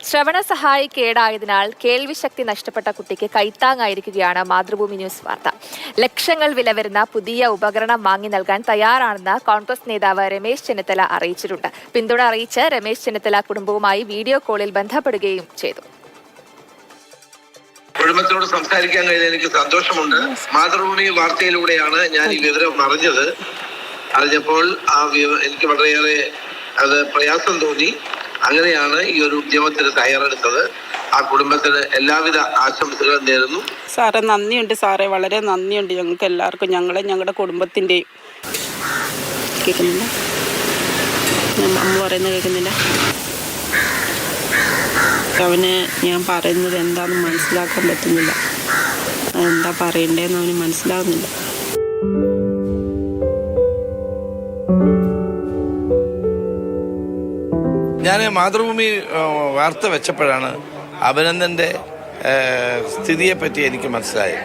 ശ്രവണ സഹായി കേടായതിനാൽ കേൾവിശക്തി നഷ്ടപ്പെട്ട കുട്ടിക്ക് കൈത്താങ്ങായിരിക്കുകയാണ് മാതൃഭൂമി ന്യൂസ് വാർത്ത. ലക്ഷങ്ങൾ വില വരുന്ന പുതിയ ഉപകരണം വാങ്ങി നൽകാൻ തയ്യാറാണെന്ന് കോൺഗ്രസ് നേതാവ് രമേശ് ചെന്നിത്തല അറിയിച്ചിട്ടുണ്ട്. പിന്തുണ അറിയിച്ച് രമേശ് ചെന്നിത്തല കുടുംബവുമായി വീഡിയോ കോളിൽ ബന്ധപ്പെടുകയും ചെയ്തു. കുടുംബത്തിനോട് സംസാരിക്കാൻ കഴിഞ്ഞാൽ എനിക്ക് സന്തോഷമുണ്ട്. മാതൃഭൂമി വാർത്തയിലൂടെയാണ് ഞാൻ ഈ വിവരം അറിഞ്ഞപ്പോൾ എനിക്ക് വളരെയേറെ അത് പ്രയാസം തോന്നി. അങ്ങനെയാണ് ഈ ഒരു ഉദ്യമത്തിന് തയ്യാറെടുത്തത്. ആ കുടുംബത്തിന് എല്ലാവിധ ആശംസകളും നേരുന്നു. സാറേ നന്ദിയുണ്ട്, സാറേ വളരെ നന്ദിയുണ്ട് ഞങ്ങൾക്ക് എല്ലാവർക്കും, ഞങ്ങളുടെ കുടുംബത്തിൻ്റെയും. കേൾക്കുന്നില്ല, അമ്മ പറയുന്നത് കേൾക്കുന്നില്ല. അവന് ഞാൻ പറയുന്നത് എന്താണെന്ന് മനസ്സിലാക്കാൻ പറ്റുന്നില്ല, എന്താ പറയണ്ടേന്ന് അവന് മനസ്സിലാവുന്നില്ല. ഞാൻ മാതൃഭൂമി വാർത്ത വെച്ചപ്പോഴാണ് അഭിനന്ദൻ്റെ സ്ഥിതിയെപ്പറ്റി എനിക്ക് മനസ്സിലായത്.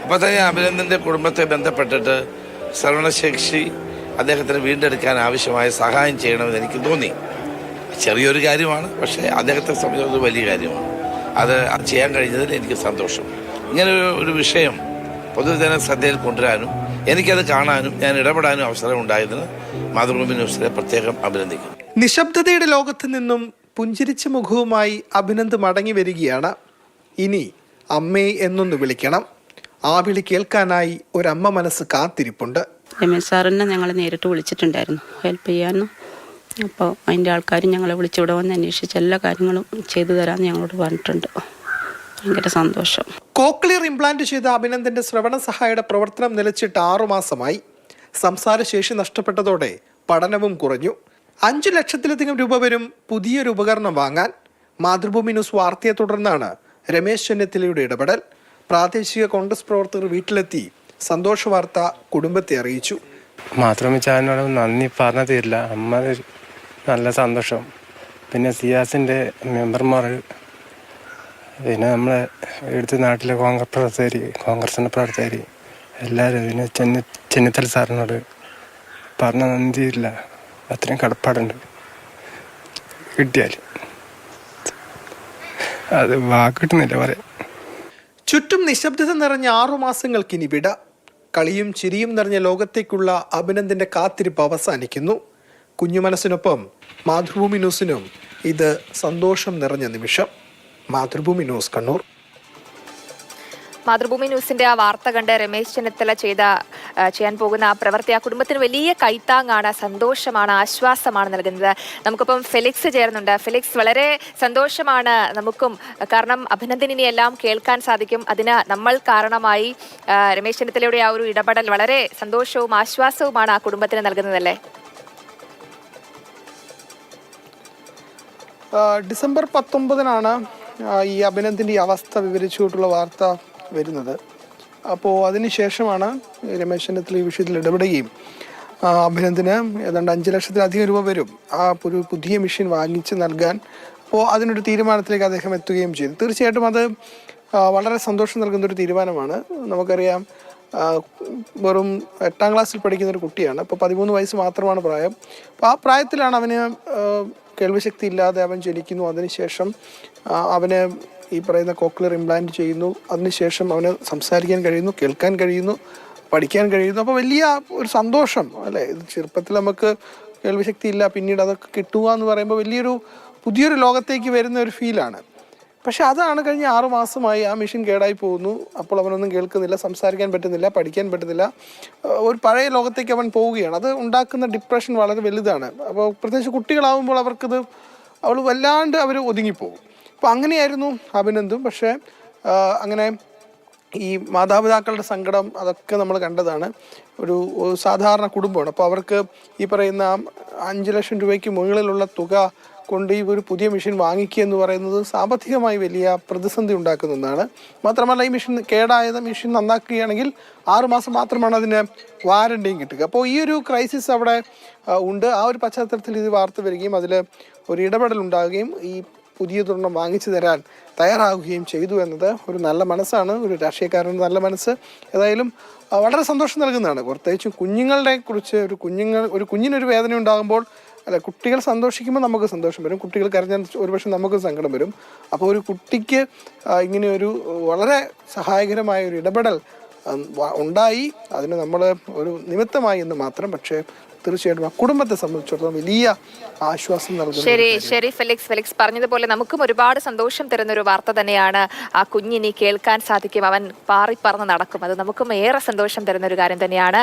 അപ്പോൾ തന്നെ അഭിനന്ദൻ്റെ കുടുംബത്തെ ബന്ധപ്പെട്ടിട്ട് ശ്രവണശേഷി അദ്ദേഹത്തിന് വീണ്ടെടുക്കാൻ ആവശ്യമായ സഹായം ചെയ്യണമെന്ന് എനിക്ക് തോന്നി. ചെറിയൊരു കാര്യമാണ്, പക്ഷേ അദ്ദേഹത്തെ സംബന്ധിച്ചത് വലിയ കാര്യമാണ്. അത് ചെയ്യാൻ കഴിഞ്ഞതിൽ എനിക്ക് സന്തോഷം. ഇങ്ങനെ ഒരു വിഷയം പൊതുജന ശ്രദ്ധയിൽ കൊണ്ടുവരാനും എനിക്കത് കാണാനും ഞാൻ ഇടപെടാനും അവസരം ഉണ്ടായതിന് മാതൃഭൂമി ന്യൂസിനെ പ്രത്യേകം അഭിനന്ദിക്കുന്നു. നിശബ്ദതയുടെ ലോകത്ത് നിന്നും പുഞ്ചിരിച്ച മുഖവുമായി അഭിനന്ദ് മടങ്ങി വരികയാണ്. ഇനി അമ്മേ എന്നൊന്ന് വിളിക്കണം. ആ വിളി കേൾക്കാനായി ഒരമ്മ മനസ്സ് കാത്തിരിപ്പുണ്ട്. രമേശ് സാറിനെ ഞങ്ങൾ നേരിട്ട് വിളിച്ചിട്ടുണ്ടായിരുന്നു ഹെൽപ്പ് ചെയ്യാനും. അപ്പോൾ അതിൻ്റെ ആൾക്കാർ ഞങ്ങളെ വിളിച്ചിവിടെ വന്ന് അന്വേഷിച്ച് എല്ലാ കാര്യങ്ങളും ചെയ്തു തരാമെന്ന് ഞങ്ങളോട് പറഞ്ഞിട്ടുണ്ട്. ഭയങ്കര സന്തോഷം. കോക്ലിയർ ഇംപ്ലാന്റ് ചെയ്ത അഭിനന്ദന്റെ ശ്രവണ സഹായിയുടെ പ്രവർത്തനം നിലച്ചിട്ട് 6 മാസമായി. സംസാരശേഷി നഷ്ടപ്പെട്ടതോടെ പഠനവും കുറഞ്ഞു. 5 ലക്ഷത്തിലധികം രൂപ വരും പുതിയൊരു ഉപകരണം വാങ്ങാൻ. മാതൃഭൂമി ന്യൂസ് വാർത്തയെ തുടർന്നാണ് രമേശ് ചെന്നിത്തലയുടെ ഇടപെടൽ. പ്രാദേശിക കോൺഗ്രസ് പ്രവർത്തകർ വീട്ടിലെത്തി സന്തോഷ വാർത്ത കുടുംബത്തെ അറിയിച്ചു. മാതൃഭൂമി ചാനലിനോട് നന്ദി പറഞ്ഞ തീരില്ല. അമ്മ നല്ല സന്തോഷം. പിന്നെ സിയാസിൻ്റെ മെമ്പർമാർ, പിന്നെ നമ്മളെ ഇവിടുത്തെ നാട്ടിലെ കോൺഗ്രസിൻ്റെ പ്രവർത്തകർ എല്ലാവരും, പിന്നെ ചെന്നിത്തല സാറിനോട് പറഞ്ഞ നന്ദിയില്ല. അത്രയും കടപ്പാടുണ്ട്. കിട്ടിയാൽ അത് വാക്കിട്ടുന്നില്ല പറയാം. ചുറ്റും നിശബ്ദത നിറഞ്ഞ 6 മാസങ്ങൾക്കിനി വിട. കളിയും ചിരിയും നിറഞ്ഞ ലോകത്തേക്കുള്ള അഭിനന്ദന്റെ കാത്തിരിപ്പ് അവസാനിക്കുന്നു. കുഞ്ഞു മനസ്സിനൊപ്പം മാതൃഭൂമി ന്യൂസിനും ഇത് സന്തോഷം നിറഞ്ഞ നിമിഷം. മാതൃഭൂമി ന്യൂസ്, കണ്ണൂർ. മാതൃഭൂമി ന്യൂസിന്റെ ആ വാർത്ത കണ്ട് രമേശ് ചെന്നിത്തല ചെയ്യാൻ പോകുന്ന ആ പ്രവൃത്തി ആ കുടുംബത്തിന് വലിയ കൈത്താങ്ങാണ്, സന്തോഷമാണ്, ആശ്വാസമാണ് നൽകുന്നത്. നമുക്കിപ്പം ഫെലിക്സ് ചേർന്നുണ്ട്. ഫെലിക്സ്, വളരെ സന്തോഷമാണ് നമുക്കും. കാരണം അഭിനന്ദനെ എല്ലാം കേൾക്കാൻ സാധിക്കും. അതിന് നമ്മൾ കാരണമായി രമേശ് ചെന്നിത്തലയുടെ ആ ഒരു ഇടപെടൽ വളരെ സന്തോഷവും ആശ്വാസവുമാണ് ആ കുടുംബത്തിന് നൽകുന്നതല്ലേ? ഡിസംബർ 19 ഈ അഭിനന്ദിൻ്റെ അവസ്ഥ വിവരിച്ചുകൊണ്ടുള്ള വാർത്ത വരുന്നത്. അപ്പോൾ അതിനുശേഷമാണ് രമേശ് ചെന്നിത്തല ഈ വിഷയത്തിൽ ഇടപെടുകയും അഭിനന്ദിന് ഏതാണ്ട് 5 ലക്ഷത്തിലധികം രൂപ വരും ആ ഒരു പുതിയ മെഷീൻ വാങ്ങിച്ച് നൽകാൻ. അപ്പോൾ അതിനൊരു തീരുമാനത്തിലേക്ക് അദ്ദേഹം എത്തുകയും ചെയ്തു. തീർച്ചയായിട്ടും അത് വളരെ സന്തോഷം നൽകുന്നൊരു തീരുമാനമാണ്. നമുക്കറിയാം, വെറും 8ാം ക്ലാസ്സിൽ പഠിക്കുന്ന ഒരു കുട്ടിയാണ്. അപ്പോൾ 13 വയസ്സ് മാത്രമാണ് പ്രായം. അപ്പോൾ ആ പ്രായത്തിലാണ് അവന് കേൾവിശക്തി ഇല്ലാതെ അവൻ ജനിക്കുന്നു. അതിനുശേഷം അവന് ഈ പറയുന്ന കോക്ലിയർ ഇംപ്ലാന്റ് ചെയ്യുന്നു. അതിനുശേഷം അവന് സംസാരിക്കാൻ കഴിയുന്നു, കേൾക്കാൻ കഴിയുന്നു, പഠിക്കാൻ കഴിയുന്നു. അപ്പോൾ വലിയ ഒരു സന്തോഷം അല്ലേ? ഇത് ചെറുപ്പത്തിൽ നമുക്ക് കേൾവിശക്തി ഇല്ല, പിന്നീട് അതൊക്കെ കിട്ടുക എന്ന് പറയുമ്പോൾ പുതിയൊരു ലോകത്തേക്ക് വരുന്ന ഒരു ഫീലാണ്. പക്ഷെ അതാണ് കഴിഞ്ഞ 6 മാസമായി ആ മെഷീൻ കേടായി പോകുന്നു. അപ്പോൾ അവനൊന്നും കേൾക്കുന്നില്ല, സംസാരിക്കാൻ പറ്റുന്നില്ല, പഠിക്കാൻ പറ്റുന്നില്ല. ഒരു പഴയ ലോകത്തേക്ക് അവൻ പോവുകയാണ്. അത് ഉണ്ടാക്കുന്ന ഡിപ്രഷൻ വളരെ വലുതാണ്. അപ്പോൾ പ്രത്യേകിച്ച് കുട്ടികളാവുമ്പോൾ അവൾ വല്ലാണ്ട് അവർ ഒതുങ്ങിപ്പോകും. അപ്പോൾ അങ്ങനെയായിരുന്നു അഭിനന്ദും. പക്ഷേ അങ്ങനെ ഈ മാതാപിതാക്കളുടെ സങ്കടം അതൊക്കെ നമ്മൾ കണ്ടതാണ്. ഒരു സാധാരണ കുടുംബമാണ്. അപ്പോൾ അവർക്ക് ഈ പറയുന്ന 5 ലക്ഷം രൂപയ്ക്ക് മുകളിലുള്ള തുക കൊണ്ട് ഈ ഒരു പുതിയ മെഷീൻ വാങ്ങിക്കുക എന്ന് പറയുന്നത് സാമ്പത്തികമായി വലിയ പ്രതിസന്ധി ഉണ്ടാക്കുന്ന ഒന്നാണ്. മാത്രമല്ല, ഈ മെഷീൻ നന്നാക്കുകയാണെങ്കിൽ 6 മാസം മാത്രമാണ് അതിന് വാറണ്ടിയും കിട്ടുക. അപ്പോൾ ഈ ഒരു ക്രൈസിസ് അവിടെ ഉണ്ട്. ആ ഒരു പശ്ചാത്തലത്തിൽ ഇത് വാർത്ത വരികയും അതിൽ ഒരു ഇടപെടൽ ഉണ്ടാകുകയും ഈ പുതിയ തുറണം വാങ്ങിച്ചു തരാൻ തയ്യാറാവുകയും ചെയ്തു എന്നത് ഒരു നല്ല മനസ്സാണ്, ഒരു രാഷ്ട്രീയക്കാരൻ്റെ നല്ല മനസ്സ്. ഏതായാലും വളരെ സന്തോഷം നൽകുന്നതാണ്. പ്രത്യേകിച്ചും കുഞ്ഞുങ്ങളെ കുറിച്ച് ഒരു കുഞ്ഞിനൊരു വേദന ഉണ്ടാകുമ്പോൾ അല്ല, കുട്ടികൾ സന്തോഷിക്കുമ്പോൾ നമുക്ക് സന്തോഷം വരും, കുട്ടികൾ കരഞ്ഞാൽ ഒരുപക്ഷെ നമുക്ക് സങ്കടം വരും. അപ്പോൾ ഒരു കുട്ടിക്ക് ഇങ്ങനെ ഒരു വളരെ സഹായകരമായ ഒരു ഇടപെടൽ ഉണ്ടായി, അതിന് നമ്മൾ ഒരു നിമിത്തമായി എന്ന് മാത്രം. പക്ഷേ തീർച്ചയായിട്ടും ആ കുടുംബത്തെ സംബന്ധിച്ചിടത്തോളം വലിയ ആശ്വാസം നൽകുന്നു. ശരി ഫെലിക്സ് പറഞ്ഞതുപോലെ നമുക്കും ഒരുപാട് സന്തോഷം തരുന്ന ഒരു വാർത്ത തന്നെയാണ്. ആ കുഞ്ഞിനി കേൾക്കാൻ സാധിക്കും, അവൻ പാറി പറന്ന് നടക്കും. അത് നമുക്കും ഏറെ സന്തോഷം തരുന്ന ഒരു കാര്യം തന്നെയാണ്.